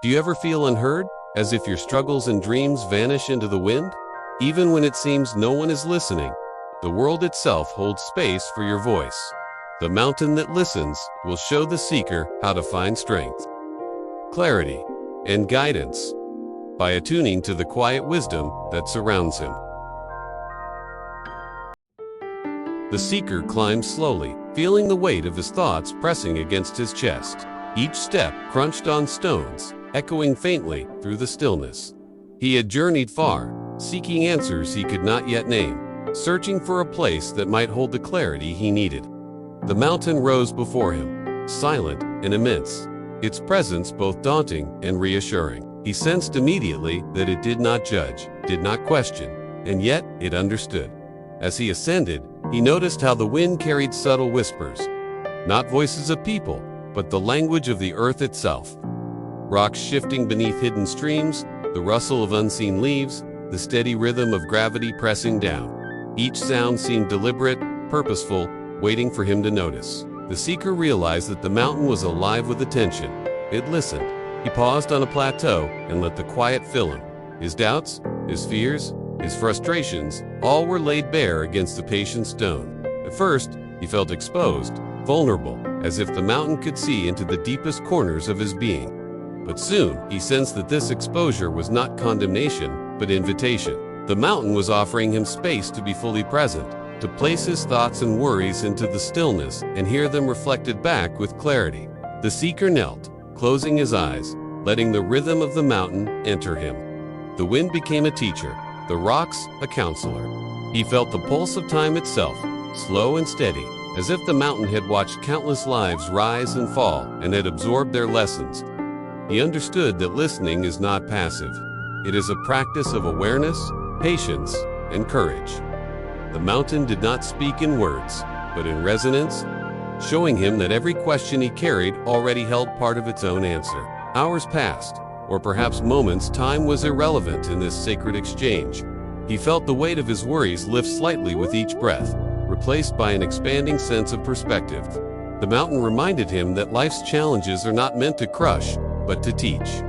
Do you ever feel unheard, as if your struggles and dreams vanish into the wind? Even when it seems no one is listening, the world itself holds space for your voice. The mountain that listens will show the seeker how to find strength, clarity, and guidance by attuning to the quiet wisdom that surrounds him. The seeker climbs slowly, feeling the weight of his thoughts pressing against his chest. Each step crunched on stones, echoing faintly through the stillness. He had journeyed far, seeking answers he could not yet name, searching for a place that might hold the clarity he needed. The mountain rose before him, silent and immense, its presence both daunting and reassuring. He sensed immediately that it did not judge, did not question, and yet it understood. As he ascended, he noticed how the wind carried subtle whispers, not voices of people, but the language of the earth itself. Rocks shifting beneath hidden streams, the rustle of unseen leaves, the steady rhythm of gravity pressing down. Each sound seemed deliberate, purposeful, waiting for him to notice. The seeker realized that the mountain was alive with attention. It listened. He paused on a plateau and let the quiet fill him. His doubts, his fears, his frustrations, all were laid bare against the patient stone. At first, he felt exposed, vulnerable, as if the mountain could see into the deepest corners of his being. But soon, he sensed that this exposure was not condemnation, but invitation. The mountain was offering him space to be fully present, to place his thoughts and worries into the stillness and hear them reflected back with clarity. The seeker knelt, closing his eyes, letting the rhythm of the mountain enter him. The wind became a teacher, the rocks a counselor. He felt the pulse of time itself, slow and steady, as if the mountain had watched countless lives rise and fall and had absorbed their lessons. He understood that listening is not passive. It is a practice of awareness, patience, and courage. The mountain did not speak in words, but in resonance, showing him that every question he carried already held part of its own answer. Hours passed, or perhaps moments. Time was irrelevant in this sacred exchange. He felt the weight of his worries lift slightly with each breath, replaced by an expanding sense of perspective. The mountain reminded him that life's challenges are not meant to crush, but to teach.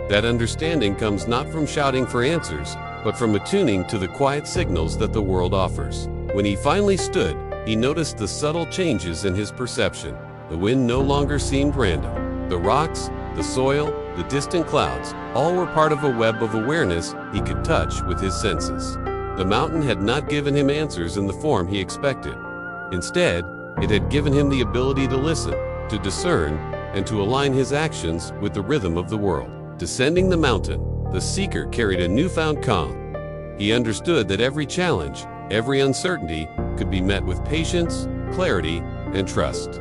That understanding comes not from shouting for answers, but from attuning to the quiet signals that the world offers. When he finally stood, he noticed the subtle changes in his perception. The wind no longer seemed random. The rocks, the soil, the distant clouds, all were part of a web of awareness he could touch with his senses. The mountain had not given him answers in the form he expected. Instead, it had given him the ability to listen, to discern, and to align his actions with the rhythm of the world. Descending the mountain, the seeker carried a newfound calm. He understood that every challenge, every uncertainty, could be met with patience, clarity, and trust.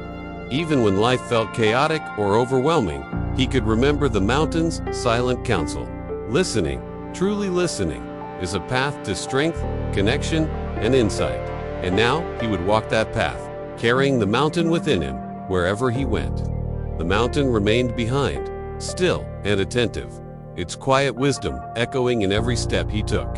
Even when life felt chaotic or overwhelming, he could remember the mountain's silent counsel. Listening, truly listening, is a path to strength, connection, and insight. And now he would walk that path, carrying the mountain within him wherever he went. The mountain remained behind, still and attentive, its quiet wisdom echoing in every step he took.